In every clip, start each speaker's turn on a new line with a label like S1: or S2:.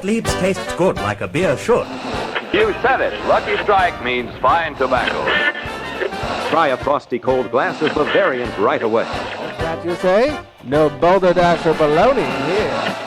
S1: Gottlieb's tastes good like a beer should.
S2: You said it. Lucky Strike means fine tobacco.
S3: Try a frosty cold glass of Bavarian right away.
S4: What's that you say? No Boulder Dash or baloney here.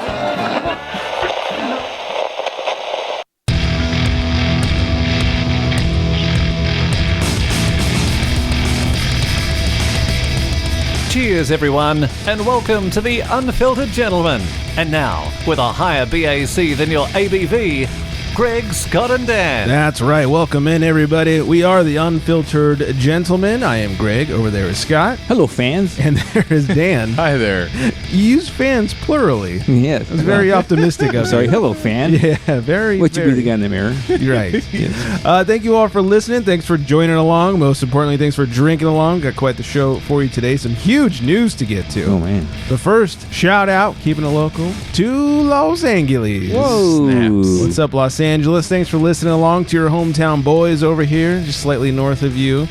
S5: Cheers, everyone, and welcome to the Unfiltered Gentleman. And now, with a higher BAC than your ABV, Greg, Scott, and Dan.
S6: That's right. Welcome in, everybody. We are the Unfiltered Gentlemen. I am Greg. Over there is Scott.
S7: Hello, fans.
S6: And there is Dan.
S8: Hi there.
S6: You use fans plurally.
S7: Yes.
S6: I was very optimistic of
S7: Sorry,
S6: you.
S7: hello, fan.
S6: Yeah, very.
S7: What you be the guy in the mirror?
S6: You're right. Yes. Thank you all for listening. Thanks for joining along. Most importantly, thanks for drinking along. Got quite the show for you today. Some huge news to get to.
S7: Oh, man.
S6: But first, shout out, keeping it local, to Los Angeles.
S7: Whoa.
S6: Snaps. What's up, Los Angeles? Thanks for listening along to your hometown boys over here, just slightly north of you.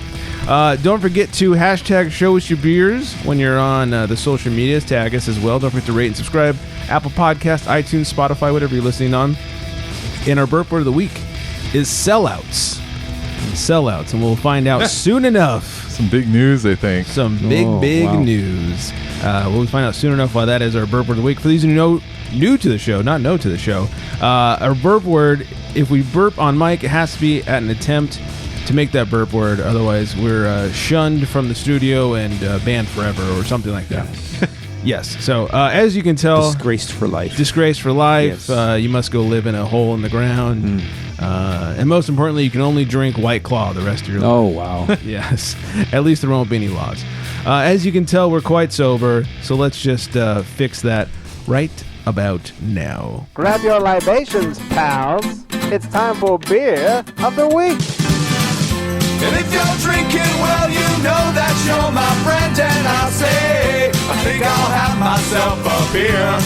S6: Don't forget to hashtag show us your beers when you're on the social medias. Tag us as well. Don't forget to rate and subscribe. Apple Podcast, iTunes, Spotify, whatever you're listening on. And our burp word of the week is sellouts. Sellouts. And we'll find out soon enough.
S8: Some big news, I think.
S6: Some big news. We'll find out soon enough why that is our burp word of the week. For these who know, new to the show, not know to the show, our burp word, if we burp on mic, it has to be at an attempt to make that burp word. Otherwise, we're shunned from the studio and banned forever or something like that. Yes. So, as you can tell...
S7: Disgraced for life.
S6: Disgraced for life.
S7: Yes.
S6: You must go live in a hole in the ground. And most importantly, you can only drink White Claw the rest of your life.
S7: Oh, wow.
S6: Yes. At least there won't be any laws. As you can tell, we're quite sober, so let's just fix that right about now.
S4: Grab your libations, pals. It's time for Beer of the Week.
S9: And if you're drinking, well, you know that you're my friend. And I'll say, I think I'll have myself a beer.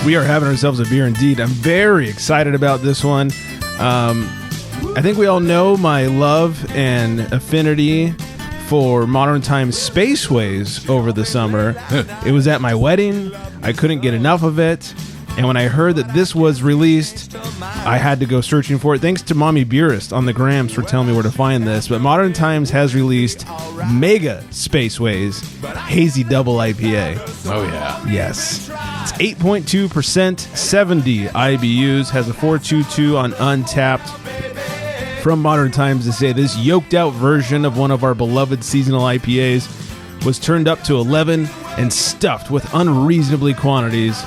S6: We are having ourselves a beer indeed. I'm very excited about this one. I think we all know my love and affinity for Modern Times Spaceways over the summer. It was at my wedding. I couldn't get enough of it. And when I heard that this was released, I had to go searching for it. Thanks to Mommy Beerist on the Grams for telling me where to find this. But Modern Times has released Mega Spaceways Hazy Double IPA.
S8: Oh, yeah.
S6: Yes. It's 8.2%, 70 IBUs, has a 4.22 on Untapped. From Modern Times to say this yoked-out version of one of our beloved seasonal IPAs was turned up to 11 and stuffed with unreasonable quantities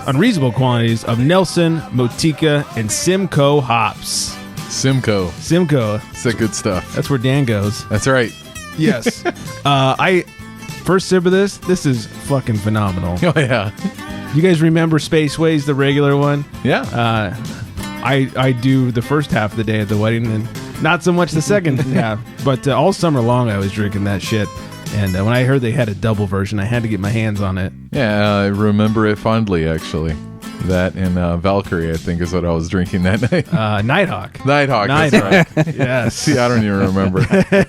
S6: of Nelson, Motica, and Simcoe hops.
S8: Simcoe.
S6: It's
S8: that good stuff.
S6: That's where Dan goes.
S8: That's right.
S6: Yes. First sip of this is fucking phenomenal.
S8: Oh, yeah.
S6: You guys remember Spaceways, the regular one?
S8: Yeah.
S6: I do the first half of the day at the wedding and not so much the second half. But all summer long I was drinking that shit. And when I heard they had a double version, I had to get my hands on it.
S8: Yeah, I remember it fondly, actually. That and Valkyrie, I think, is what I was drinking that night.
S6: Nighthawk.
S8: Nighthawk, that's right.
S6: Yes.
S8: See, I don't even remember.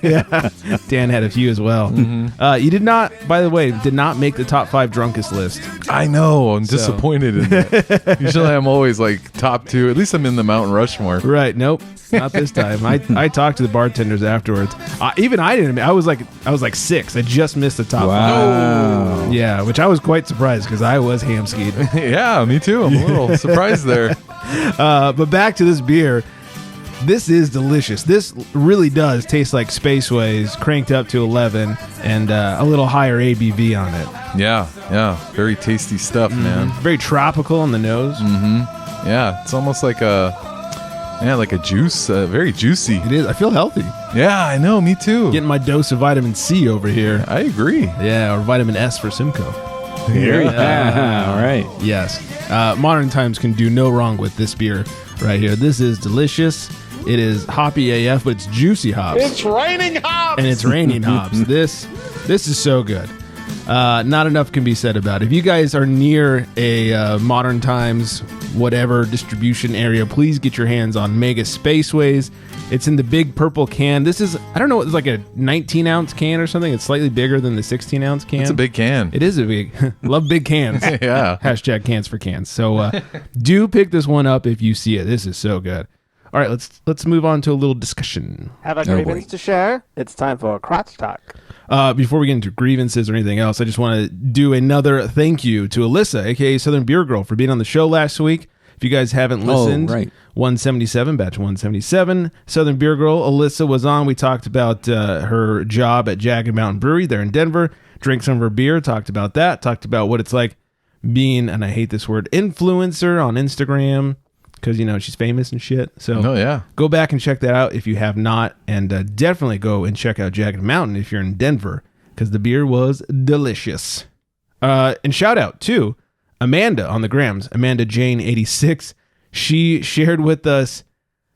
S6: Yeah. Dan had a few as well. Mm-hmm. You did not, by the way, make the top 5 drunkest list.
S8: I know. I'm disappointed in that. Usually I'm always like top 2. At least I'm in the Mount Rushmore.
S6: Right. Nope. Not this time. I talked to the bartenders afterwards. Even I didn't. I was like 6. I just missed the top 5. Yeah, which I was quite surprised because I was ham-skied.
S8: Yeah, me too. I'm a little surprised there.
S6: But back to this beer. This is delicious. This really does taste like Spaceways cranked up to 11 and a little higher ABV on it.
S8: Yeah. Very tasty stuff, man.
S6: Very tropical on the nose.
S8: Mm-hmm. Yeah, it's almost like a juice. Very juicy.
S6: It is. I feel healthy.
S8: Yeah, I know. Me too.
S6: Getting my dose of vitamin C over here.
S8: I agree.
S6: Yeah, or vitamin S for Simcoe.
S7: All right.
S6: Yes. Modern Times can do no wrong with this beer right here. This is delicious. It is hoppy AF, but it's juicy hops.
S9: It's raining hops.
S6: And it's raining hops. This is so good. Not enough can be said about it. If you guys are near a Modern Times, whatever distribution area, please get your hands on Mega Spaceways. It's in the big purple can. This is, I don't know, it's like a 19-ounce can or something. It's slightly bigger than the 16-ounce can.
S8: It's a big can.
S6: It is a big. Love big cans.
S8: Yeah.
S6: Hashtag cans for cans. So do pick this one up if you see it. This is so good. All right, let's move on to a little discussion.
S4: Have a grievance to share? It's time for crotch talk.
S6: Before we get into grievances or anything else, I just want to do another thank you to Alyssa, aka Southern Beer Girl, for being on the show last week. If you guys haven't listened, 177, batch 177, Southern Beer Girl, Alyssa was on. We talked about her job at Jagged Mountain Brewery there in Denver, drank some of her beer, talked about that, talked about what it's like being, and I hate this word, influencer on Instagram, because, you know, she's famous and shit. So go back and check that out if you have not, and definitely go and check out Jagged Mountain if you're in Denver, because the beer was delicious. And shout out to Amanda on the grams, Amanda Jane 86. She shared with us,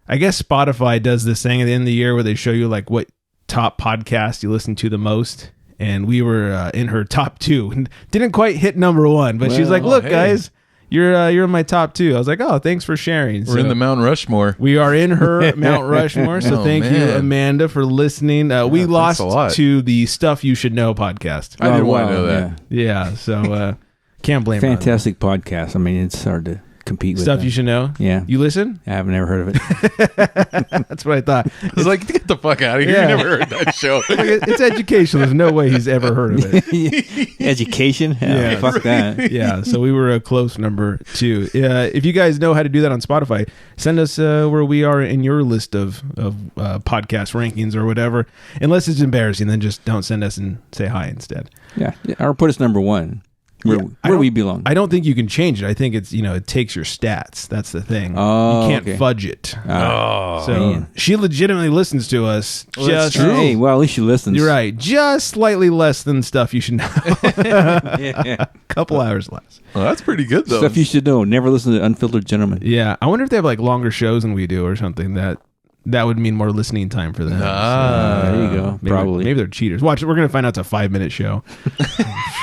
S6: I guess Spotify does this thing at the end of the year where they show you like what top podcast you listen to the most. And we were in her top 2. Didn't quite hit number 1, but she's like, look, guys, you're in my top 2. I was like, oh, thanks for sharing.
S8: We're in the Mount Rushmore.
S6: We are in her Mount Rushmore. So thank you, Amanda, for listening. We lost to the Stuff You Should Know podcast.
S8: I didn't want to know that.
S6: Yeah, so can't blame her.
S7: Fantastic podcast. I mean, it's hard to compete with
S6: Stuff
S7: that.
S6: You Should Know?
S7: Yeah.
S6: You listen?
S7: I've never heard of it.
S6: That's what I thought.
S8: I was like, get the fuck out of here.
S6: Yeah.
S8: You never heard that show.
S6: It's educational. There's no way he's ever heard of it.
S7: Education? Yeah, fuck that.
S6: Yeah, so we were a close number 2. If you guys know how to do that on Spotify, send us where we are in your list of podcast rankings or whatever. Unless it's embarrassing, then just don't send us and say hi instead.
S7: Yeah, or put us number 1. Where we belong.
S6: I don't think you can change it. I think it's, it takes your stats. That's the thing.
S7: Oh,
S6: you can't fudge it.
S8: Oh,
S6: so
S7: man.
S6: She legitimately listens to us.
S8: Well, that's
S6: just
S8: true.
S7: Hey, well, at least she listens.
S6: You're right. Just slightly less than Stuff You Should Know.
S7: Yeah.
S6: Couple hours less.
S8: Well, that's pretty good, though.
S7: Stuff you should know. Never listen to Unfiltered Gentlemen.
S6: Yeah. I wonder if they have like longer shows than we do or something. That would mean more listening time for them.
S7: There you go.
S6: Maybe they're cheaters. Watch, we're going to find out it's a 5-minute show.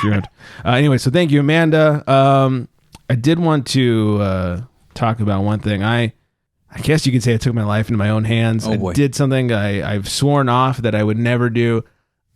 S6: Shit. Anyway, so thank you, Amanda. I did want to talk about one thing. I guess you could say I took my life into my own hands.
S7: Oh,
S6: I
S7: boy.
S6: did something I've sworn off that I would never do.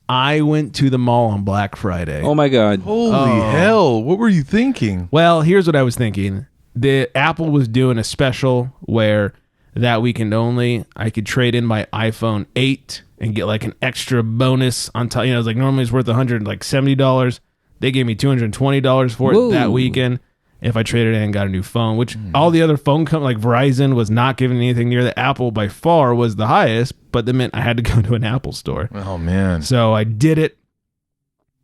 S6: I went to the mall on Black Friday.
S7: Oh, my God.
S8: Holy hell. What were you thinking?
S6: Well, here's what I was thinking. The Apple was doing a special where that weekend only, I could trade in my iPhone 8 and get like an extra bonus on top. It was like normally it's worth $170. They gave me $220 for it that weekend if I traded in and got a new phone, which all the other phone companies, like Verizon, was not giving anything near the Apple. By far was the highest, but that meant I had to go to an Apple store.
S8: Oh, man.
S6: So I did it.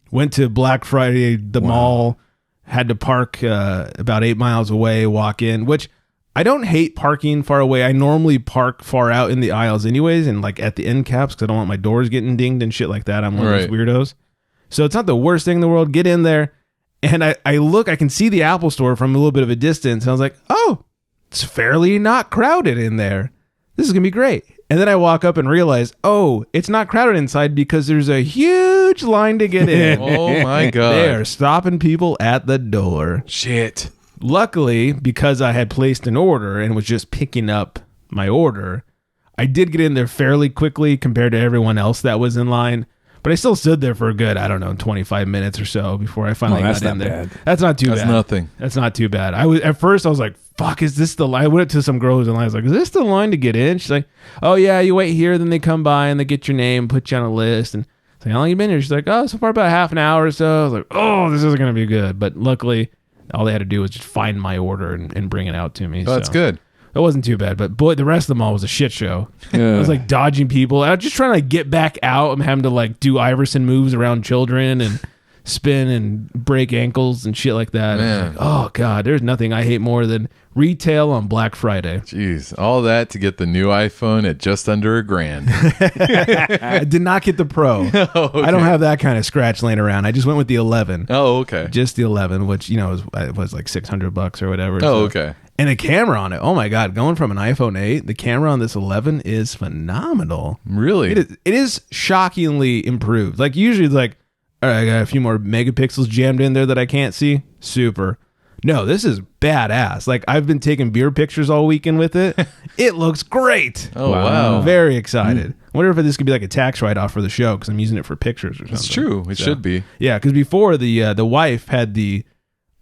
S6: Went to Black Friday, the mall, had to park about 8 miles away, walk in, which I don't hate parking far away. I normally park far out in the aisles anyways and like at the end caps because I don't want my doors getting dinged and shit like that. I'm one of those weirdos. So it's not the worst thing in the world. Get in there and I can see the Apple store from a little bit of a distance. And I was like, oh, it's fairly not crowded in there. This is going to be great. And then I walk up and realize, oh, it's not crowded inside because there's a huge line to get in.
S8: Oh, my God.
S6: They are stopping people at the door.
S8: Shit.
S6: Luckily, because I had placed an order and was just picking up my order, I did get in there fairly quickly compared to everyone else that was in line. But I still stood there for a good, 25 minutes or so before I finally got in there.
S7: Bad.
S6: That's not too bad.
S8: That's nothing.
S6: That's not too bad. At first I was like, fuck, is this the line? I went up to some girl who's in line. I was like, is this the line to get in? She's like, oh yeah, you wait here. Then they come by and they get your name, put you on a list. And I was like, how long you been here? She's like, oh, so far about half an hour or so. I was like, oh, this isn't going to be good. But luckily, all they had to do was just find my order and bring it out to me.
S8: Oh, that's good.
S6: It wasn't too bad, but boy, the rest of the mall was a shit show.
S7: Yeah.
S6: I was like dodging people. I was just trying to get back out. I'm having to like do Iverson moves around children and spin and break ankles and shit like that.
S8: Man.
S6: Like, oh God, there's nothing I hate more than retail on Black Friday.
S8: Jeez, all that to get the new iPhone at just under $1,000.
S6: I did not get the Pro.
S8: Okay.
S6: I don't have that kind of scratch laying around. I just went with the 11.
S8: Oh, okay.
S6: Just the 11, which it was like $600 or whatever.
S8: Oh, okay.
S6: And the camera on it, oh my God, going from an iPhone 8, the camera on this 11 is phenomenal.
S8: Really?
S6: It is shockingly improved. Like usually it's like, All right, I got a few more megapixels jammed in there that I can't see. Super. No, this is badass. Like, I've been taking beer pictures all weekend with it. It looks great.
S8: Oh, wow.
S6: Very excited. I wonder if this could be like a tax write-off for the show because I'm using it for pictures or something.
S8: It's true. It should be.
S6: Yeah, because before the wife had the,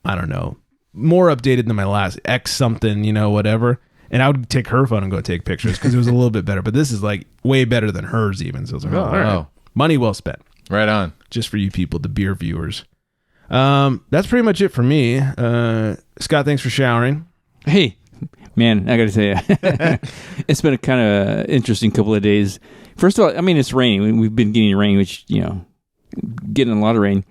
S6: I don't know, more updated than my last X something, whatever. And I would take her phone and go take pictures because it was a little bit better. But this is like way better than hers even. So I was like, all right. Money well spent.
S8: Right on.
S6: Just for you people, the beer viewers. That's pretty much it for me. Scott, thanks for showering.
S7: Hey, man, I got to say, it's been a kind of interesting couple of days. First of all, I mean, it's raining. We've been getting rain, which, getting a lot of rain.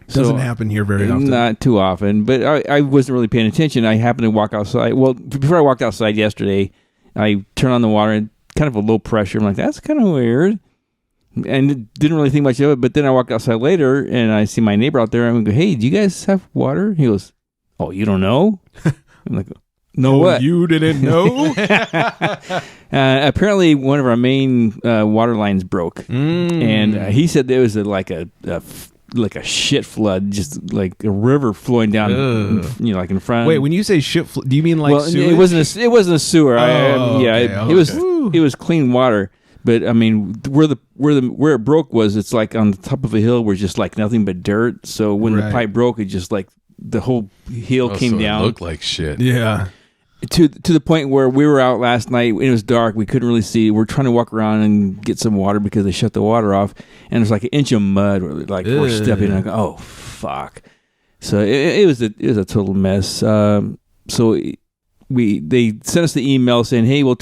S6: Doesn't happen here very often.
S7: Not too often, but I wasn't really paying attention. I happened to walk outside. Well, before I walked outside yesterday, I turned on the water and kind of a low pressure. I'm like, that's kind of weird. And didn't really think much of it, but then I walked outside later and I see my neighbor out there. I'm go, hey, do you guys have water? He goes, oh, you don't know? I'm like, no, what?
S6: You didn't know?
S7: Apparently, one of our main water lines broke, and he said there was like a shit flood, just like a river flowing down, like in front.
S6: Wait, when you say shit flood, do you mean like sewage?
S7: It wasn't a sewer.
S6: Okay.
S7: It was clean water. But I mean, where it broke was it's like on the top of a hill where just like nothing but dirt. So when the pipe broke, it just like the whole hill came down.
S8: It looked like shit.
S6: Yeah.
S7: To the point where we were out last night. It was dark. We couldn't really see. We're trying to walk around and get some water because they shut the water off. And there's like an inch of mud. We're stepping. And I go, oh fuck. So it was a total mess. They sent us the email saying, hey, we'll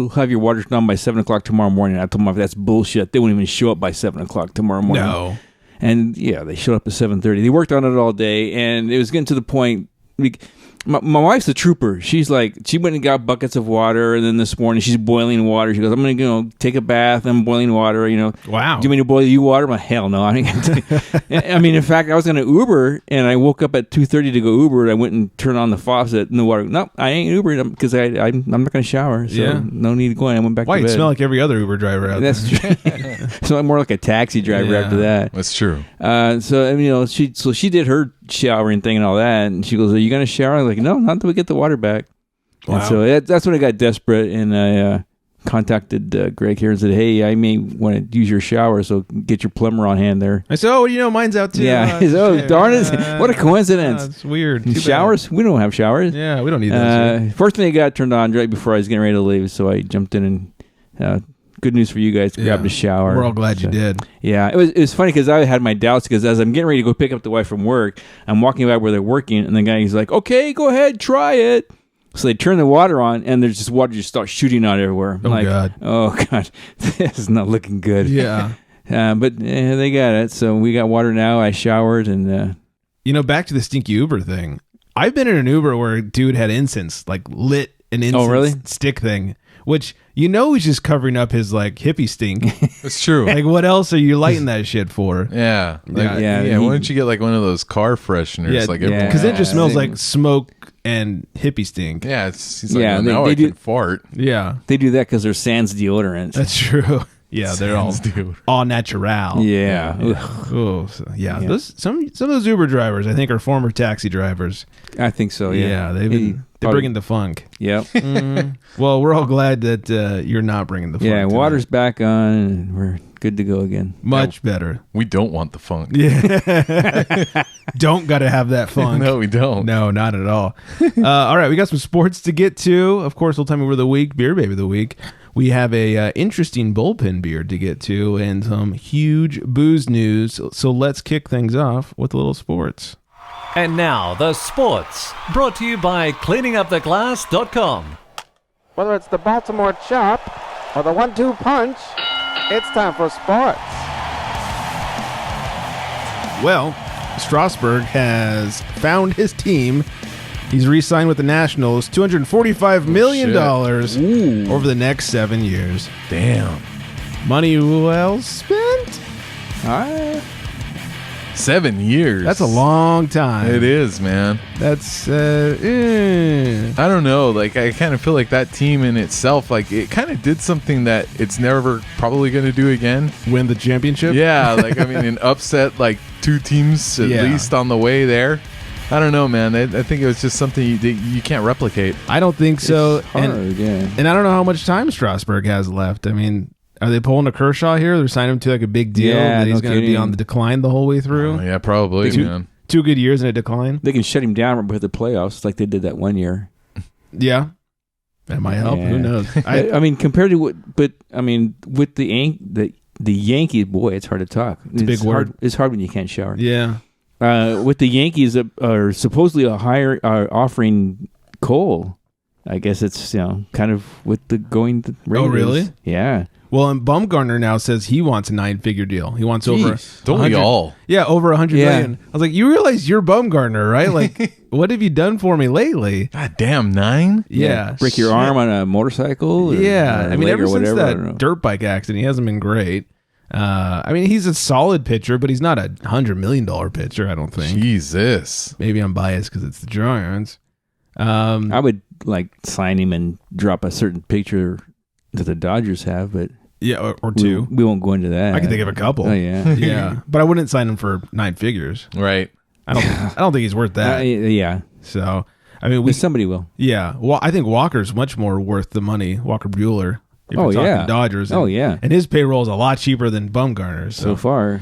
S7: have your water done by 7:00 tomorrow morning. I told them that's bullshit. They won't even show up by 7:00 tomorrow morning.
S6: No.
S7: And yeah, they showed up at 7:30. They worked on it all day, and it was getting to the point. My wife's a trooper. She's like, she went and got buckets of water, and then this morning she's boiling water. She goes, I'm going to take a bath. I'm boiling water.
S6: Wow.
S7: Do you mean to boil you water? I'm like, hell no. I mean, in fact, I was going to Uber, and I woke up at 2:30 to go Uber, and I went and turned on the faucet, and the water. Nope, I ain't Ubering because I'm not going to shower. So no need to go in. I went back to bed.
S6: You smell like every other Uber driver out there.
S7: That's true. So I'm more like a taxi driver after that.
S8: That's true.
S7: She did her showering thing and all that, and she goes, are you going to shower? I'm like, no, not until we get the water back. Wow. And so that's when I got desperate, and I contacted Greg here and said, hey, I may want to use your shower, so get your plumber on hand there.
S6: I said, mine's out too.
S7: Yeah. Darn it. What a coincidence.
S6: It's weird.
S7: Showers? We don't have showers.
S6: Yeah, we don't need those.
S7: Fortunately, it got turned on right before I was getting ready to leave, so I jumped in and good news for you guys to grab the shower.
S6: We're all glad you did.
S7: Yeah, it was funny because I had my doubts because as I'm getting ready to go pick up the wife from work, I'm walking by where they're working, and the guy he's like, "Okay, go ahead, try it." So they turn the water on, and there's just water just starts shooting out everywhere.
S6: God!
S7: Oh god, this is not looking good.
S6: Yeah,
S7: but they got it. So we got water now. I showered, and
S6: back to the stinky Uber thing. I've been in an Uber where a dude had incense, like lit an incense stick thing. Which, he's just covering up his, hippie stink.
S8: It's true.
S6: What else are you lighting that shit for?
S8: Yeah. Why don't you get, one of those car fresheners?
S6: Yeah, because it just smells like smoke and hippie stink.
S8: Yeah, he's like, now I can fart.
S6: Yeah.
S7: They do that because they're Sans deodorant.
S6: That's true. Yeah, they're all natural.
S7: Yeah.
S6: Some of those Uber drivers, I think, are former taxi drivers.
S7: I think so. Yeah.
S6: They're bringing the funk.
S7: Yep.
S6: Well, we're all glad that you're not bringing the funk.
S7: Yeah, water's back on, and we're good to go again.
S6: Much better.
S8: We don't want the funk.
S6: Yeah. Don't got to have that funk.
S8: No, we don't.
S6: No, not at all. All right, we got some sports to get to. Of course, we'll tell me we're the week, Beer Baby of the Week. We have a interesting bullpen beer to get to and some huge booze news. So let's kick things off with a little sports.
S5: And now, the sports, brought to you by cleaninguptheglass.com.
S4: Whether it's the Baltimore Chop or the 1-2 punch, it's time for sports.
S6: Well, Strassburg has found his team. He's re-signed with the Nationals, $245 million over the next 7 years.
S8: Damn.
S6: Money well spent?
S8: 7 years.
S6: That's a long time.
S8: It is, man.
S6: That's
S8: I don't know. Like, I kind of feel like that team in itself, like, it kind of did something that it's never probably going to do again.
S6: win the championship.
S8: Yeah, like, I mean, an upset, like, 2 teams at least on the way there. I don't know, man. I think it was just something you can't replicate.
S6: I don't think so.
S7: It's hard,
S6: and I don't know how much time Strasburg has left. I mean, are they pulling a Kershaw here? They're signing him to like a big deal that he's going to be on the decline the whole way through.
S8: Oh, yeah, probably, man.
S6: 2 good years in a decline.
S7: They can shut him down with the playoffs like they did that one year.
S6: Yeah. That might help.
S7: Yeah.
S6: Who knows?
S7: I mean, compared to what, but I mean, with the Yankees, boy, it's hard to talk. It's
S6: a big word.
S7: It's hard when you can't shower.
S6: Yeah.
S7: With the Yankees are supposedly offering Cole. I guess it's kind of with the going.
S6: Oh, really?
S7: Yeah.
S6: Well, and Bumgarner now says he wants a 9-figure deal. He wants over.
S8: Don't we all?
S6: Yeah, over 100 million. I was like, you realize you're Bumgarner, right? Like, what have you done for me lately?
S8: God damn, 9?
S6: Yeah.
S7: Break your arm on a motorcycle?
S6: Yeah.
S7: Or
S6: I mean, ever since
S7: whatever,
S6: that dirt bike accident, he hasn't been great. I mean, he's a solid pitcher, but he's not a $100 million pitcher, I don't think.
S8: Jesus.
S6: Maybe I'm biased because it's the Giants.
S7: I would like sign him and drop a certain picture that the Dodgers have, but
S6: yeah, or 2.
S7: We won't go into that.
S6: I can think of a couple.
S7: Oh yeah,
S6: yeah, but I wouldn't sign him for 9 figures.
S8: Right.
S6: I don't think he's worth that.
S7: Yeah.
S6: So I mean,
S7: somebody will.
S6: Yeah. Well, I think Walker's much more worth the money. Walker Buehler. If
S7: Oh,
S6: you're talking
S7: yeah.
S6: Dodgers. And,
S7: yeah.
S6: And his payroll is a lot cheaper than Bumgarner's.
S7: So far.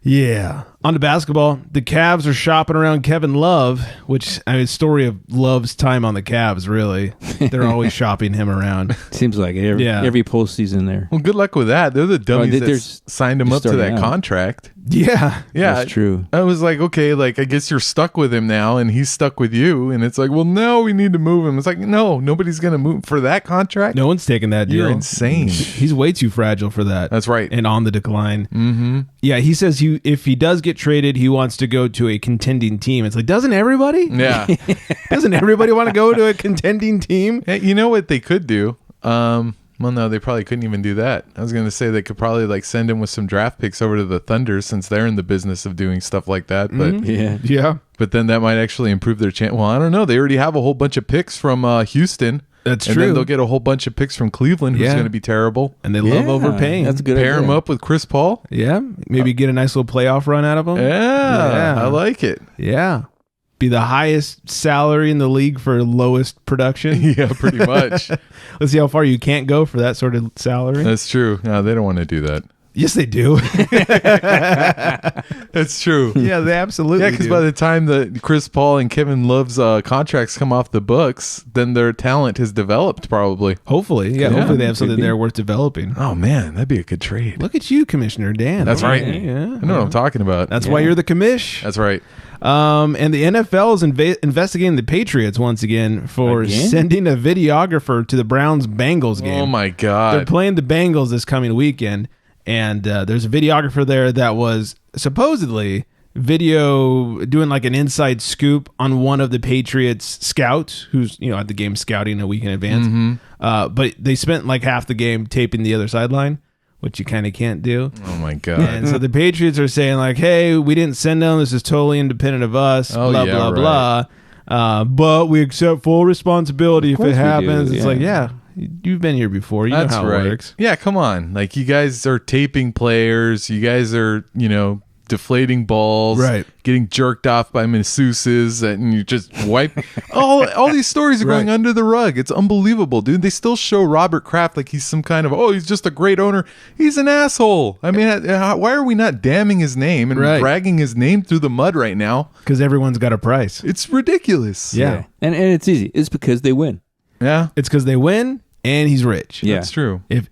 S6: Yeah. On to basketball. The Cavs are shopping around Kevin Love, which, I mean, story of Love's time on the Cavs, really. They're always shopping him around.
S7: Seems like it every postseason there.
S8: Well, good luck with that. They're the dummies that signed him up to that contract.
S6: Yeah.
S8: Yeah.
S7: That's true.
S8: I was like, okay, like, I guess you're stuck with him now, and he's stuck with you. And it's like, well, no, we need to move him. It's like, no, nobody's going to move for that contract.
S6: No one's taking that deal.
S8: You're insane.
S6: He's way too fragile for that.
S8: That's right.
S6: And on the decline.
S8: Mm-hmm.
S6: Yeah, he says if he does get traded, he wants to go to a contending team. It's like, doesn't everybody?
S8: Yeah.
S6: Doesn't everybody want to go to a contending team?
S8: Hey, you know what they could do? Well, no, they probably couldn't even do that. I was going to say they could probably like send him with some draft picks over to the Thunder since they're in the business of doing stuff like that. But
S6: yeah.
S8: But then that might actually improve their chance. Well, I don't know. They already have a whole bunch of picks from Houston.
S6: That's
S8: and
S6: true.
S8: Then they'll get a whole bunch of picks from Cleveland, who's going to be terrible.
S6: And they love overpaying.
S7: That's a good
S8: Pair
S7: idea.
S8: him up with Chris Paul.
S6: Yeah. Maybe get a nice little playoff run out of him.
S8: Yeah. I like it.
S6: Yeah. Be the highest salary in the league for lowest production.
S8: Yeah, pretty much.
S6: Let's see how far you can't go for that sort of salary.
S8: That's true. No, they don't want to do that.
S6: Yes, they do.
S8: That's true.
S6: Yeah, they absolutely
S8: Yeah, because
S6: do.
S8: by the time that Chris Paul and Kevin Love's contracts come off the books, then their talent has developed probably.
S6: Hopefully. Yeah, hopefully they have something there worth developing.
S8: Oh, man, that'd be a good trade.
S6: Look at you, Commissioner Dan.
S8: That's right.
S6: Yeah.
S8: I know what I'm talking about.
S6: That's why you're the commish.
S8: That's right.
S6: And the NFL is investigating the Patriots once again for sending a videographer to the Browns-Bengals game.
S8: Oh, my God.
S6: They're playing the Bengals this coming weekend, and there's a videographer there that was supposedly doing like an inside scoop on one of the Patriots scouts who's at the game scouting a week in advance.
S8: Mm-hmm.
S6: But they spent like half the game taping the other sideline, which you kind of can't do.
S8: Oh, my God.
S6: And so the Patriots are saying like, hey, we didn't send them. This is totally independent of us, blah, blah, blah. But we accept full responsibility if it happens. It's like, yeah, you've been here before. You know how it works.
S8: Yeah, come on. Like, you guys are taping players. You guys are, deflating balls,
S6: right?
S8: Getting jerked off by masseuses, and you just wipe. all these stories are going under the rug. It's unbelievable, dude. They still show Robert Kraft like he's some kind of he's just a great owner. He's an asshole. I mean, why are we not damning his name and dragging his name through the mud right now?
S6: Because everyone's got a price.
S8: It's ridiculous.
S7: Yeah. And it's easy. It's because they win.
S8: Yeah,
S6: it's because they win and he's rich.
S8: Yeah, that's true.
S6: If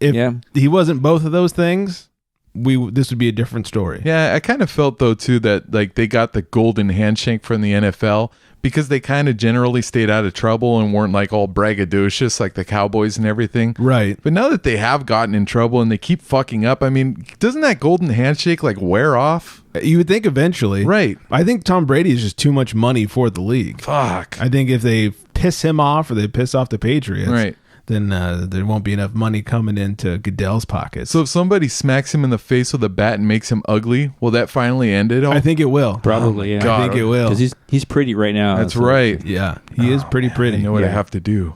S6: he wasn't both of those things, this would be a different story.
S8: Yeah, I kind of felt though too that like they got the golden handshake from the NFL because they kind of generally stayed out of trouble and weren't like all braggadocious like the Cowboys and everything.
S6: Right.
S8: But now that they have gotten in trouble and they keep fucking up, I mean, doesn't that golden handshake like wear off?
S6: You would think eventually.
S8: Right.
S6: I think Tom Brady is just too much money for the league.
S8: Fuck.
S6: I think if they piss him off or they piss off the Patriots,
S8: right,
S6: then there won't be enough money coming into Goodell's pockets.
S8: So if somebody smacks him in the face with a bat and makes him ugly, will that finally end it all?
S6: I think it will.
S7: Probably, yeah.
S6: I think it will.
S7: Because he's pretty right now.
S8: That's right.
S6: Yeah, he is pretty pretty.
S8: I know what I have to do.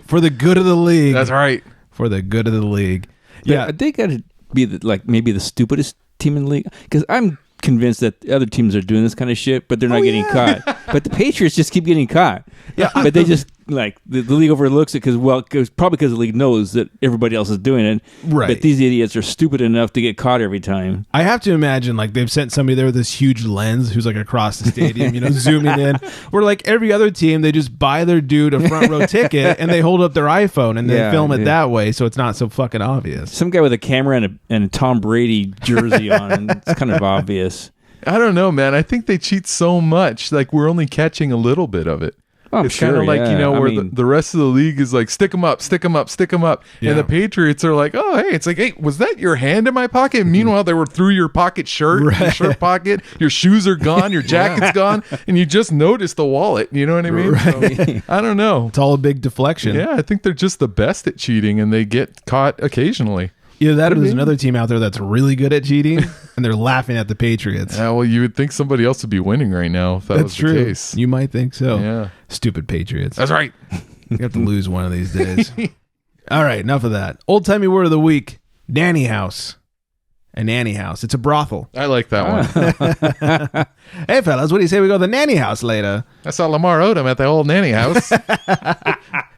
S6: For the good of the league.
S8: That's right.
S6: For the good of the league. Yeah,
S7: They got to be maybe the stupidest team in the league. Because I'm convinced that the other teams are doing this kind of shit, but they're not getting caught. But the Patriots just keep getting caught. Yeah, but they just the league overlooks it probably because the league knows that everybody else is doing it.
S6: Right.
S7: But these idiots are stupid enough to get caught every time.
S6: I have to imagine they've sent somebody there with this huge lens who's across the stadium, zooming in. Where every other team, they just buy their dude a front row ticket and they hold up their iPhone and they film it that way, so it's not so fucking obvious.
S7: Some guy with a camera and a Tom Brady jersey on, and it's kind of obvious.
S8: I don't know, man. I think they cheat so much. We're only catching a little bit of it.
S7: Oh,
S8: it's kind of where the rest of the league is stick them up, stick them up, stick them up. Yeah. And the Patriots are oh, hey, it's hey, was that your hand in my pocket? Meanwhile, they were through your pocket shirt, your shirt pocket, your shoes are gone, your jacket's gone, and you just noticed the wallet. You know what I mean?
S6: Right.
S8: So, I don't know.
S6: It's all a big deflection.
S8: Yeah, I think they're just the best at cheating, and they get caught occasionally.
S6: Either that or there's another team out there that's really good at cheating, and they're laughing at the Patriots.
S8: Yeah, well, you would think somebody else would be winning right now if that was
S6: true.
S8: the case.
S6: You might think so.
S8: Yeah.
S6: Stupid Patriots.
S8: That's right.
S6: You have to lose one of these days. All right, enough of that. Old-timey word of the week, nanny house. A nanny house. It's a brothel.
S8: I like that one.
S6: Hey, fellas, what do you say we go to the nanny house later?
S8: I saw Lamar Odom at the old nanny house.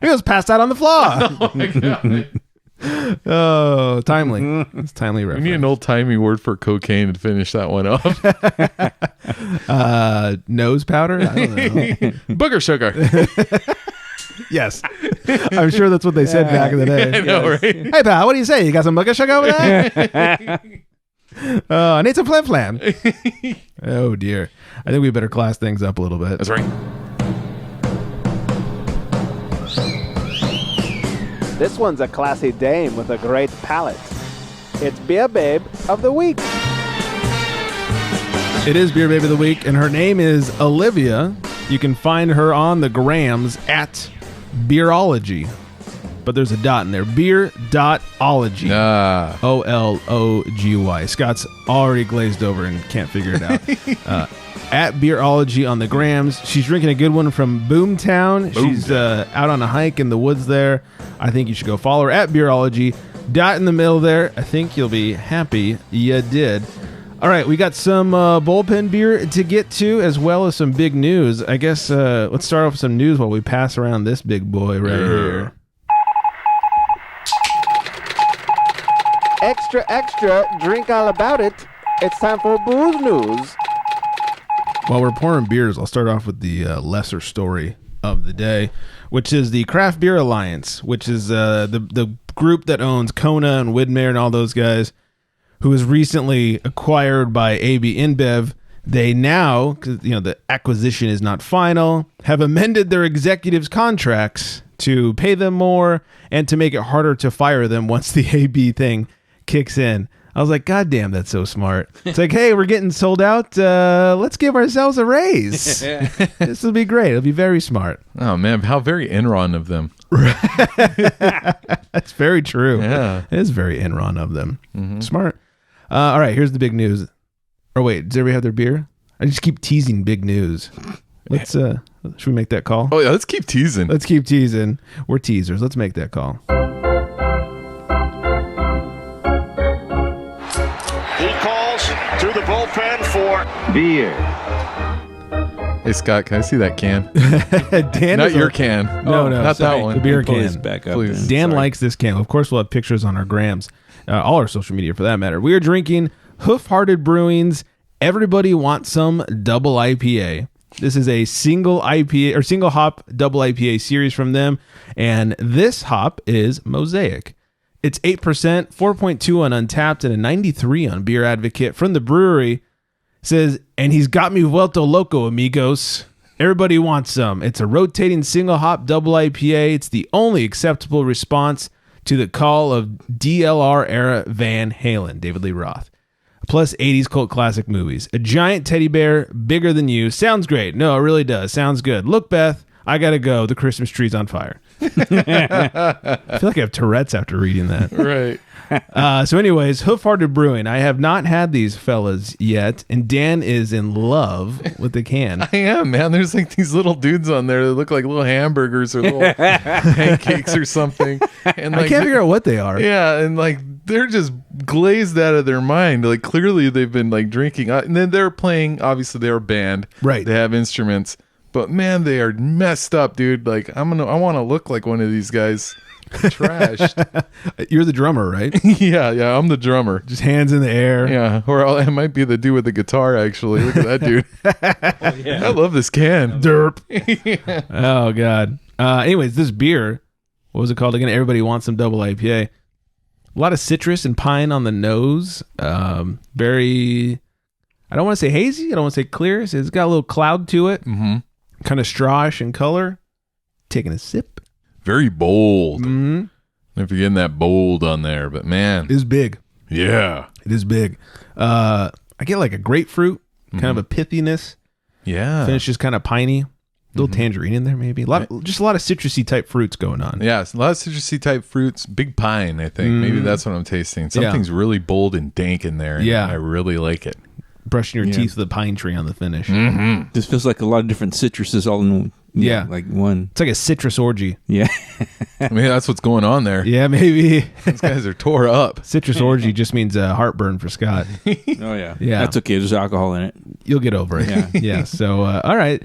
S6: He was passed out on the floor.
S8: Oh, my God.
S6: Oh, timely. It's timely reference.
S8: We need an old-timey word for cocaine to finish that one off.
S6: Nose powder? I don't know.
S8: Booger sugar.
S6: Yes. I'm sure that's what they said back in the day.
S8: I know, right?
S6: Hey, pal, what do you say? You got some booger sugar over there? I need some flam flam. Oh, dear. I think we better class things up a little bit.
S8: That's right.
S4: This one's a classy dame with a great palate. It's Beer Babe of the Week.
S6: It is Beer Babe of the Week, and her name is Olivia. You can find her on the grams at Beerology. But there's a dot in there. Beer.ology. Ology. Scott's already glazed over and can't figure it out. At Beerology on the grams. She's drinking a good one from Boomtown. She's out on a hike in the woods there. I think you should go follow her at Beerology. Dot in the middle there. I think you'll be happy you did. All right, we got some bullpen beer to get to, as well as some big news. I guess let's start off with some news while we pass around this big boy right here.
S4: Extra, extra, drink all about it. It's time for booze news.
S6: While we're pouring beers, I'll start off with the lesser story of the day, which is the Craft Beer Alliance, which is the group that owns Kona and Widmer and all those guys, who was recently acquired by AB InBev. They now, because the acquisition is not final, have amended their executives' contracts to pay them more and to make it harder to fire them once the AB thing kicks in. I was like, God damn, that's so smart. It's hey, we're getting sold out. Let's give ourselves a raise. This will be great. It'll be very smart.
S8: Oh, man, how very Enron of them.
S6: That's very true.
S8: Yeah.
S6: It is very Enron of them. Mm-hmm. Smart. All right, here's the big news. Or wait, does everybody have their beer? I just keep teasing big news. Let's should we make that call?
S8: Oh, yeah, let's keep teasing.
S6: Let's keep teasing. We're teasers. Let's make that call.
S10: To the bullpen for
S3: Beer.
S8: Hey, Scott, can I see that can?
S6: Dan
S8: Not your can.
S6: No,
S8: not
S6: sorry,
S8: that one.
S6: The beer
S7: Please
S6: can.
S7: back up.
S8: Please.
S6: Dan likes this can. Of course, we'll have pictures on our grams, all our social media for that matter. We are drinking Hoof Hearted Brewing's Everybody Wants Some Double IPA. This is a single IPA or single hop double IPA series from them, and this hop is Mosaic. It's 8%, 4.2 on Untapped, and a 93 on Beer Advocate from the brewery. Says, and he's got me vuelto loco, amigos. Everybody wants some. It's a rotating single hop double IPA. It's the only acceptable response to the call of DLR era Van Halen, David Lee Roth. Plus 80s cult classic movies. A giant teddy bear, bigger than you. Sounds great. No, it really does. Sounds good. Look, Beth, I gotta go. The Christmas tree's on fire. I feel like I have Tourette's after reading that.
S8: Right.
S6: So anyways, Hoof Hearted Brewing. I have not had these fellas yet, and Dan is in love with the can.
S8: I am, man. There's like these little dudes on there that look like little hamburgers or little pancakes or something. And
S6: I can't figure out what they are.
S8: Yeah, and like they're just glazed out of their mind. Like clearly they've been like drinking. And then they're playing, obviously they're a band.
S6: Right.
S8: They have instruments. But man, they are messed up, dude. Like I want to look like one of these guys. Trashed.
S6: You're the drummer, right?
S8: Yeah, I'm the drummer.
S6: Just hands in the air.
S8: Yeah, or I might be the dude with the guitar, actually. Look at that dude. I love this can.
S6: Derp. Yeah. Oh, God. Anyways, this beer, what was it called again? Everybody Wants Some Double IPA. A lot of citrus and pine on the nose. Very, I don't want to say hazy. I don't want to say clear. It's got a little cloud to it.
S8: Mm-hmm.
S6: Kind of strawish in color. Taking a sip.
S8: Very bold.
S6: Mm-hmm.
S8: If you're getting that bold on there, but man,
S6: it is big.
S8: Yeah,
S6: it is big. I get like a grapefruit, kind of a pithiness.
S8: Yeah,
S6: finish is kind of piney. Little tangerine in there, maybe. Just a lot of citrusy type fruits going on.
S8: Yeah, a lot of citrusy type fruits. Big pine, I think. Maybe that's what I'm tasting. Something's really bold and dank in there. And I really like it.
S6: Brushing your teeth with a pine tree on the finish.
S8: Mm-hmm.
S7: This feels like a lot of different citruses all in one.
S6: Yeah,
S7: like one.
S6: It's like a citrus orgy.
S7: Yeah.
S8: I mean, that's what's going on there.
S6: Yeah, maybe.
S8: These guys are tore up.
S6: Citrus orgy just means heartburn for Scott.
S7: Oh, yeah.
S6: Yeah.
S7: That's okay. There's alcohol in it.
S6: You'll get over it.
S7: Yeah.
S6: Yeah. So, all right.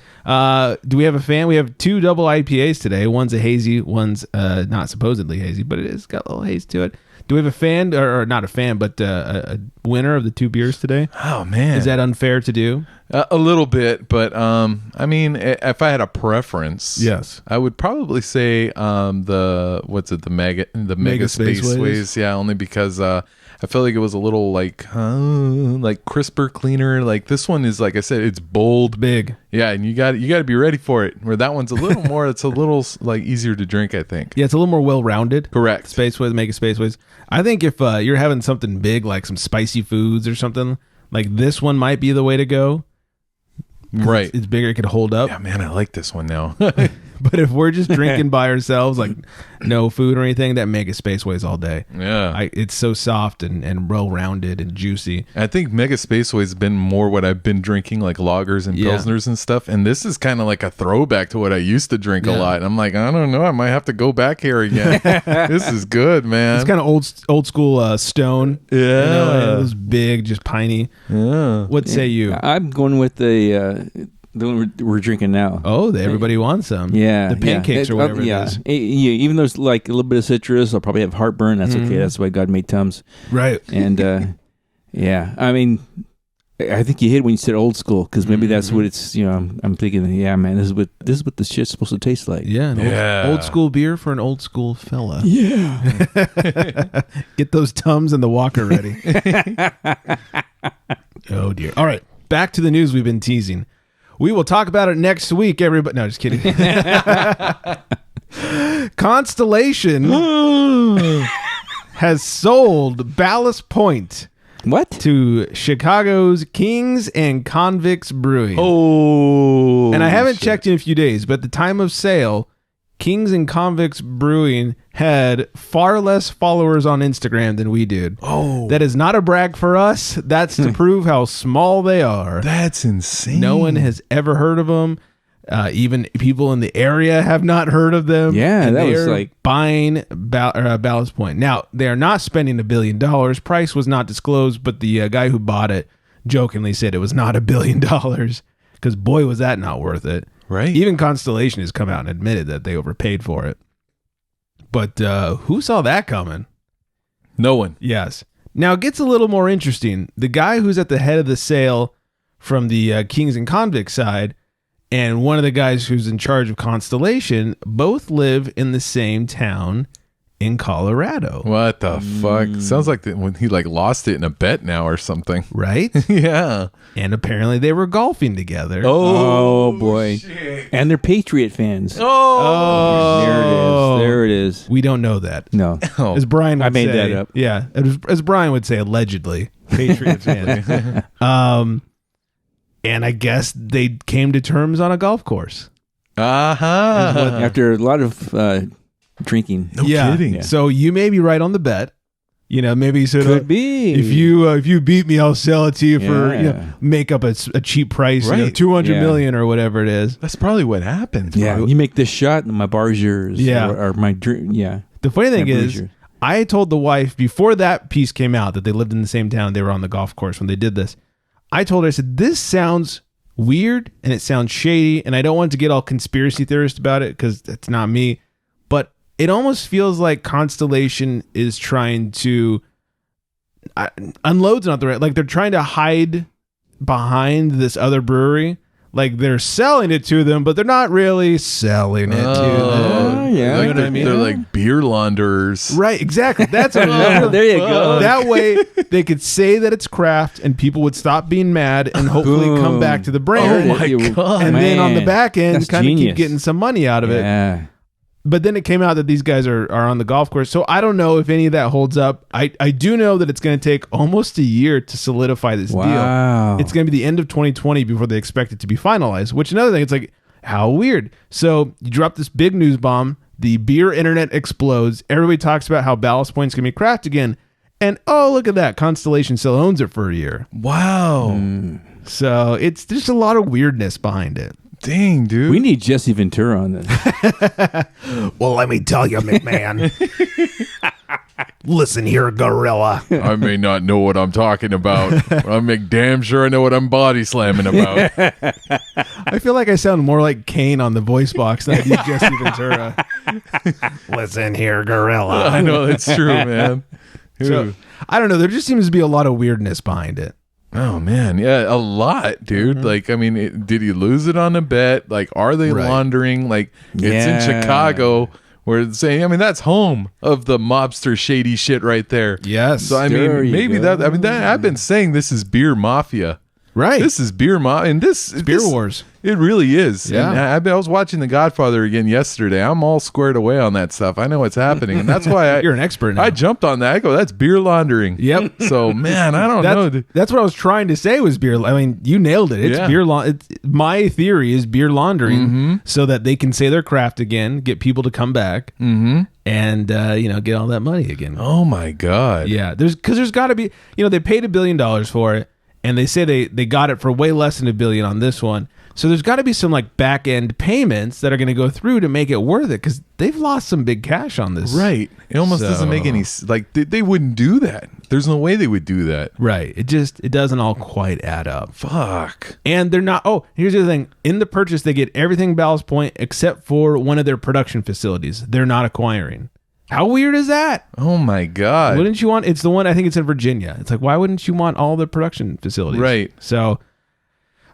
S6: Do we have a fan? We have 2 double IPAs today. One's a hazy. One's not supposedly hazy, but it has got a little haze to it. Do we have a fan, or not a fan, but a winner of the 2 beers today?
S8: Oh, man.
S6: Is that unfair to do?
S8: A little bit, but I mean, if I had a preference,
S6: yes,
S8: I would probably say the Mega Spaceways. Yeah, only because I felt like it was a little like crisper, cleaner. Like this one is, like I said, it's bold,
S6: big.
S8: Yeah, and you got to be ready for it. Where that one's a little more, it's a little like easier to drink, I think.
S6: Yeah, it's a little more well-rounded.
S8: Correct.
S6: Spaceways, Mega Spaceways. I think if you're having something big like some spicy foods or something, like this one might be the way to go.
S8: Right.
S6: It's bigger. It could hold up.
S8: Yeah, man, I like this one now.
S6: But if we're just drinking by ourselves, like no food or anything, that Mega Spaceways all day.
S8: Yeah.
S6: It's so soft and well-rounded and juicy.
S8: I think Mega Spaceways has been more what I've been drinking, like lagers and pilsners and stuff. And this is kind of like a throwback to what I used to drink a lot. And I'm like, I don't know. I might have to go back here again. This is good, man.
S6: It's kind of old school Stone.
S8: Yeah.
S6: You know, it was big, just piney.
S8: Yeah.
S6: What say you?
S7: I'm going with the one we're drinking now.
S6: Oh, everybody wants some.
S7: Yeah.
S6: The pancakes or whatever it is.
S7: Even though there's like a little bit of citrus, I'll probably have heartburn. That's okay. That's why God made Tums.
S6: Right.
S7: And yeah, I mean, I think you hit when you said old school, because maybe that's what it's, I'm thinking, yeah, man, this is what the shit's supposed to taste like.
S6: Yeah. Old school beer for an old school fella.
S7: Yeah.
S6: Get those Tums and the Walker ready. Oh, dear. All right. Back to the news we've been teasing. We will talk about it next week, everybody. No, just kidding. Constellation has sold Ballast Point.
S7: What?
S6: To Chicago's Kings and Convicts Brewing.
S8: Oh.
S6: And I haven't checked in a few days, but at the time of sale, Kings and Convicts Brewing had far less followers on Instagram than we did.
S8: Oh.
S6: That is not a brag for us. That's to prove how small they are.
S8: That's insane.
S6: No one has ever heard of them. Even people in the area have not heard of them.
S7: Yeah, that was like
S6: buying Ballast Point. Now, they are not spending $1 billion. Price was not disclosed, but the guy who bought it jokingly said it was not $1 billion, because boy, was that not worth it.
S8: Right.
S6: Even Constellation has come out and admitted that they overpaid for it. But who saw that coming?
S8: No one.
S6: Yes. Now it gets a little more interesting. The guy who's at the head of the sale from the Kings and Convicts side, and one of the guys who's in charge of Constellation, both live in the same town in Colorado.
S8: What the fuck? Sounds like when he lost it in a bet now or something.
S6: Right?
S8: Yeah.
S6: And apparently they were golfing together.
S7: Oh boy. Shit. And they're Patriot fans.
S6: Oh.
S7: There it is.
S6: We don't know that.
S7: No.
S6: As Brian would
S7: I made
S6: say,
S7: that up.
S6: Yeah. As Brian would say, allegedly. Patriots fans. And I guess they came to terms on a golf course.
S8: Uh-huh.
S7: After a lot of drinking.
S8: No kidding.
S7: Yeah.
S6: So you may be right on the bet. You know, maybe sort
S7: Could
S6: of
S7: be.
S6: if you beat me, I'll sell it to you for make up a cheap price,
S8: Right.
S6: 200 million or whatever it is.
S8: That's probably what happened.
S7: Yeah, you make this shot and my bar's yours.
S6: Yeah.
S7: Or my drink. Yeah.
S6: The funny thing
S7: My brew's
S6: is,
S7: yours.
S6: I told the wife before that piece came out that they lived in the same town. They were on the golf course when they did this. I told her, I said, this sounds weird and it sounds shady, and I don't want to get all conspiracy theorist about it because that's not me. But it almost feels like Constellation is trying to unload's not the right, like they're trying to hide behind this other brewery. Like they're selling it to them, but they're not really selling it to them.
S7: Yeah,
S8: Like
S6: you know what I mean?
S8: They're like beer launderers.
S6: Right, exactly. That's what
S7: there you go.
S6: That way they could say that it's craft and people would stop being mad and hopefully
S7: Boom.
S6: come back to the brand.
S8: Oh my God.
S6: And then on the
S7: Man,
S6: back end,
S7: that's
S6: kind of keep
S7: genius.
S6: getting some money out of it.
S7: Yeah.
S6: But then it came out that these guys are on the golf course. So I don't know if any of that holds up. I do know that it's going to take almost a year to solidify this
S7: Wow.
S6: deal. It's going to be the end of 2020 before they expect it to be finalized, which another thing, it's like, how weird. So you drop this big news bomb. The beer internet explodes. Everybody talks about how Ballast Point's going to be craft again. And oh, look at that. Constellation still owns it for a year.
S8: Wow.
S6: So it's just a lot of weirdness behind it.
S8: Dang, dude.
S7: We need Jesse Ventura on this.
S1: Well, let me tell you, McMahon. Listen here, gorilla.
S8: I may not know what I'm talking about, but I make damn sure I know what I'm body slamming about.
S6: I feel like I sound more like Kane on the voice box than I do Jesse Ventura.
S1: Listen here, gorilla.
S8: I know that's true, man.
S6: So, I don't know. There just seems to be a lot of weirdness behind it.
S8: Oh man, yeah, a lot, dude. Like, I mean, did he lose it on a bet? Like, are they laundering? Like, it's in
S7: Yeah.
S8: Chicago, where it's saying, I mean, that's home of the mobster shady shit right there.
S6: Yes.
S8: So I
S7: There
S8: mean,
S7: you
S8: maybe
S7: go.
S8: that. I mean, that I've been saying this is beer mafia.
S6: Right.
S8: This is beer mafia, and this
S6: Beer Wars.
S8: It really is.
S6: Yeah.
S8: And I was watching The Godfather again yesterday. I'm all squared away on that stuff. I know what's happening, and that's why
S6: You're an expert now.
S8: I jumped on that. I go, that's beer laundering.
S6: Yep.
S8: So man, I don't know.
S6: That's what I was trying to say was beer. I mean, you nailed it. It's
S8: Yeah.
S6: beer my theory is beer laundering so that they can say their craft again, get people to come back, and get all that money again.
S8: Oh my God.
S6: Yeah, there's got to be, they paid $1 billion for it, and they say they got it for way less than $1 billion on this one. So there's got to be some like back end payments that are going to go through to make it worth it, because they've lost some big cash on this.
S8: Right. It almost doesn't make any like they wouldn't do that. There's no way they would do that.
S6: Right. It doesn't all quite add up.
S8: Fuck.
S6: And they're not. Oh, here's the other thing. In the purchase, they get everything Ballast Point except for one of their production facilities. They're not acquiring. How weird is that?
S8: Oh my God.
S6: Wouldn't you want? It's the one, I think it's in Virginia. It's like, why wouldn't you want all the production facilities?
S8: Right.
S6: So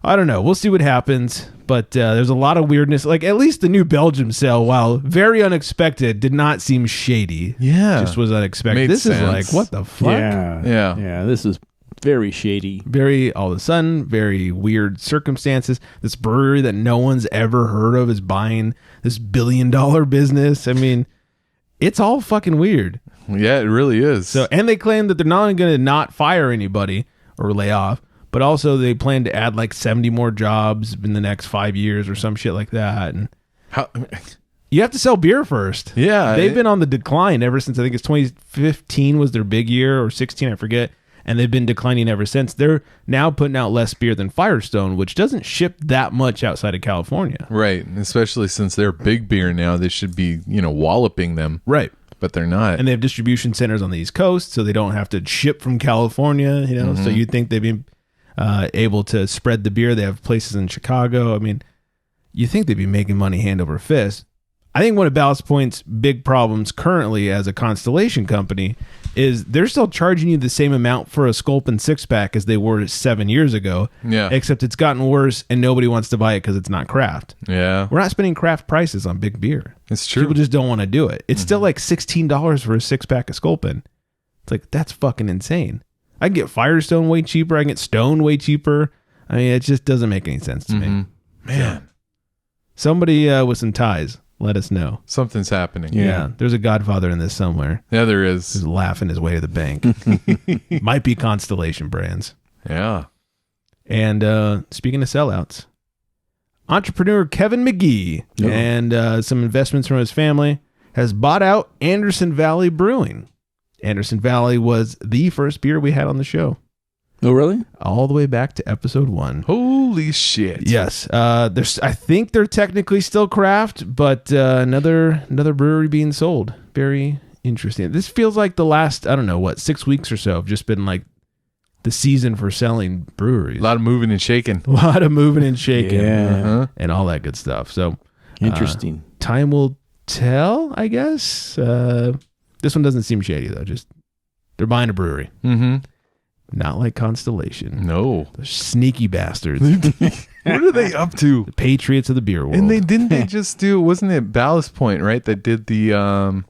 S6: I don't know. We'll see what happens. But there's a lot of weirdness. Like, at least the New Belgium sale, while very unexpected, did not seem shady.
S8: Yeah.
S6: Just was unexpected.
S8: Made
S6: This
S8: sense.
S6: is like, what the fuck?
S8: Yeah.
S7: Yeah. This is very shady.
S6: Very, all of a sudden, very weird circumstances. This brewery that no one's ever heard of is buying this $1 billion business. I mean, it's all fucking weird.
S8: Yeah, it really is.
S6: So, and they claim that they're not only going to not fire anybody or lay off, but also they plan to add like 70 more jobs in the next 5 years or some shit like that. And
S8: how
S6: you have to sell beer first.
S8: Yeah.
S6: They've been on the decline ever since, I think it's 2015 was their big year, or 16, I forget. And they've been declining ever since. They're now putting out less beer than Firestone, which doesn't ship that much outside of California.
S8: Right. Especially since they're big beer now, they should be, walloping them.
S6: Right.
S8: But they're not.
S6: And they have distribution centers on the East Coast, so they don't have to ship from California, So you'd think they'd be able to spread the beer. They have places in Chicago. I mean, you think they'd be making money hand over fist. I think one of Ballast Point's big problems currently as a Constellation company is they're still charging you the same amount for a Sculpin 6-pack as they were 7 years ago.
S8: Yeah.
S6: Except it's gotten worse and nobody wants to buy it because it's not craft.
S8: Yeah.
S6: We're not spending craft prices on big beer.
S8: It's true.
S6: People just don't want to do it. It's still like $16 for a 6-pack of Sculpin. It's like, that's fucking insane. I can get Firestone way cheaper. I can get Stone way cheaper. I mean, it just doesn't make any sense to me.
S8: Man.
S6: Somebody with some ties, let us know.
S8: Something's happening.
S6: Yeah. There's a Godfather in this somewhere.
S8: Yeah, there is.
S6: Who's laughing his way to the bank. Might be Constellation Brands.
S8: Yeah.
S6: And speaking of sellouts, entrepreneur Kevin McGee and some investments from his family has bought out Anderson Valley Brewing. Anderson Valley was the first beer we had on the show.
S7: Oh, really?
S6: All the way back to episode 1.
S8: Holy shit.
S6: Yes. I think they're technically still craft, but another brewery being sold. Very interesting. This feels like the last, 6 weeks or so have just been like the season for selling breweries.
S8: A lot of moving and shaking.
S6: A lot of moving and shaking.
S7: Yeah.
S6: And all that good stuff. So
S7: Interesting.
S6: Time will tell, I guess. This one doesn't seem shady, though. Just they're buying a brewery.
S8: Mm-hmm.
S6: Not like Constellation.
S8: No.
S6: They're sneaky bastards.
S8: What are they up to?
S6: The Patriots of the beer world.
S8: And they just do, wasn't it Ballast Point, right? That did the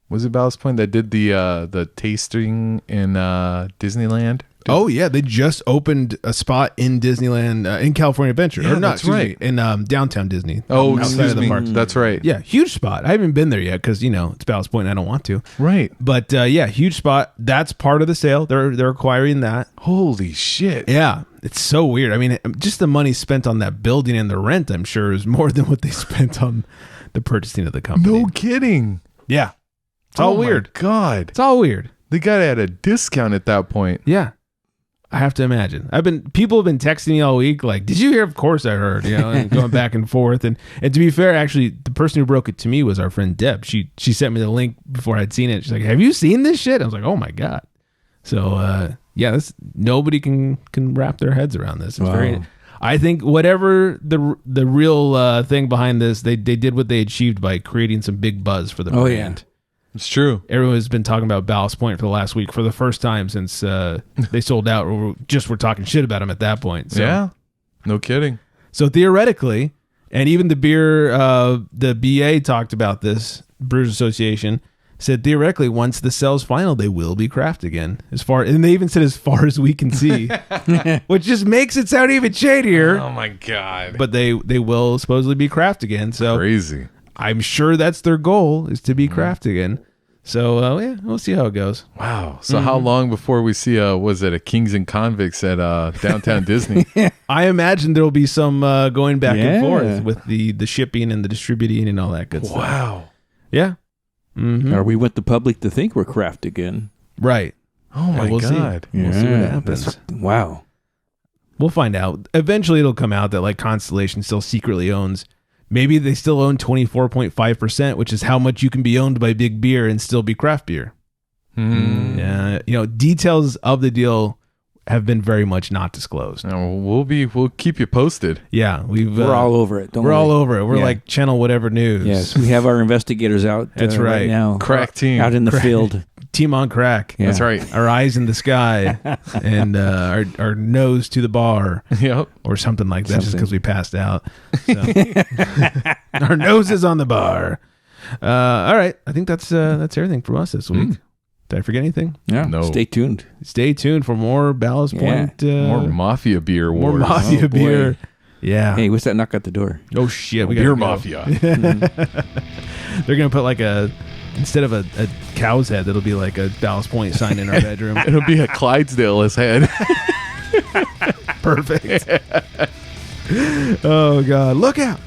S8: was it Ballast Point that did the tasting in Disneyland?
S6: Oh yeah, they just opened a spot in Disneyland in California Adventure.
S8: Yeah,
S6: or not,
S8: that's right.
S6: in downtown Disney.
S8: Oh,
S6: outside
S8: excuse
S6: of the
S8: me.
S6: park.
S8: That's right.
S6: Yeah, huge spot. I haven't been there yet because it's Ballast Point and I don't want to.
S8: Right.
S6: But yeah, huge spot. That's part of the sale. They're acquiring that.
S8: Holy shit.
S6: Yeah, it's so weird. I mean, just the money spent on that building and the rent, I'm sure, is more than what they spent on the purchasing of the company.
S8: No kidding.
S6: Yeah, it's all weird.
S8: My God,
S6: it's all weird.
S8: They got it at a discount at that point.
S6: Yeah. I have to imagine. People have been texting me all week, like, "Did you hear?" Of course, I heard. And going back and forth. And to be fair, actually, the person who broke it to me was our friend Deb. She sent me the link before I'd seen it. She's like, "Have you seen this shit?" I was like, "Oh my God!" So yeah, nobody can wrap their heads around this. It's very. I think whatever the real thing behind this, they did what they achieved by creating some big buzz for the brand.
S7: Yeah.
S8: It's true.
S6: Everyone's been talking about Ballast Point for the last week for the first time since they sold out. Or we're talking shit about them at that point. So.
S8: Yeah, no kidding.
S6: So theoretically, and even the beer, the BA talked about this, Brewers Association, said theoretically once the sale's final, they will be craft again. And they even said as far as we can see, which just makes it sound even shadier.
S8: Oh my God.
S6: But they will supposedly be craft again. So
S8: crazy.
S6: I'm sure that's their goal, is to be craft again. So yeah, we'll see how it goes.
S8: Wow. So how long before we see was it a Kings and Convicts at downtown Disney?
S6: I imagine there'll be some going back and forth with the shipping and the distributing and all that good stuff.
S8: Wow.
S6: Yeah. Mm-hmm.
S7: Or we want the public to think we're craft again.
S6: Right.
S8: Oh my God.
S6: See. We'll see what happens.
S7: Wow.
S6: We'll find out. Eventually it'll come out that like Constellation still secretly owns. Maybe they still own 24.5%, which is how much you can be owned by big beer and still be craft beer. Yeah, details of the deal have been very much not disclosed.
S8: We'll keep you posted.
S6: Yeah,
S7: we're all over it.
S6: We're all over it. We're like Channel Whatever News.
S7: Yes, we have our investigators out.
S6: That's right
S7: now.
S8: Crack team
S7: out in the field.
S6: Team on crack.
S7: Yeah.
S8: That's right.
S6: Our eyes in the sky and our nose to the bar.
S8: Yep.
S6: Or something like that, just because we passed out. So. Our nose is on the bar. All right. I think that's everything from us this week. Did I forget anything?
S7: Yeah.
S8: No.
S7: Stay tuned.
S6: Stay tuned for more Ballast Point.
S8: More Mafia beer wars.
S6: More Mafia beer. Yeah.
S7: Hey, what's that knock at the door?
S6: Oh, shit. We
S8: Beer
S6: gotta
S8: Mafia.
S6: They're going to put like instead of a cow's head, that'll be like a Ballast Point sign in our bedroom.
S8: It'll be a Clydesdale's head.
S6: Perfect. Oh, God. Look out.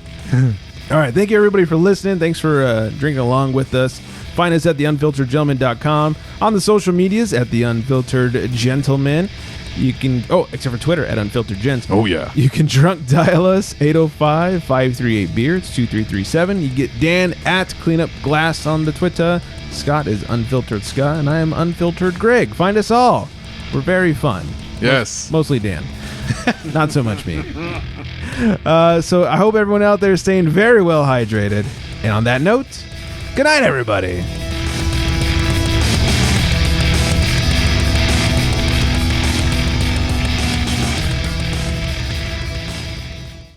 S6: All right. Thank you, everybody, for listening. Thanks for drinking along with us. Find us at theunfilteredgentleman.com. On the social medias at The Unfiltered Gentleman. You can, except for Twitter at Unfiltered Gents.
S8: Oh, yeah.
S6: You can drunk dial us 805-538-BEER. It's 2337. You get Dan at Cleanup Glass on the Twitter. Scott is Unfiltered Scott, and I am Unfiltered Greg. Find us all. We're very fun.
S8: Yes.
S6: Mostly Dan. Not so much me. So I hope everyone out there is staying very well hydrated. And on that note, good night, everybody.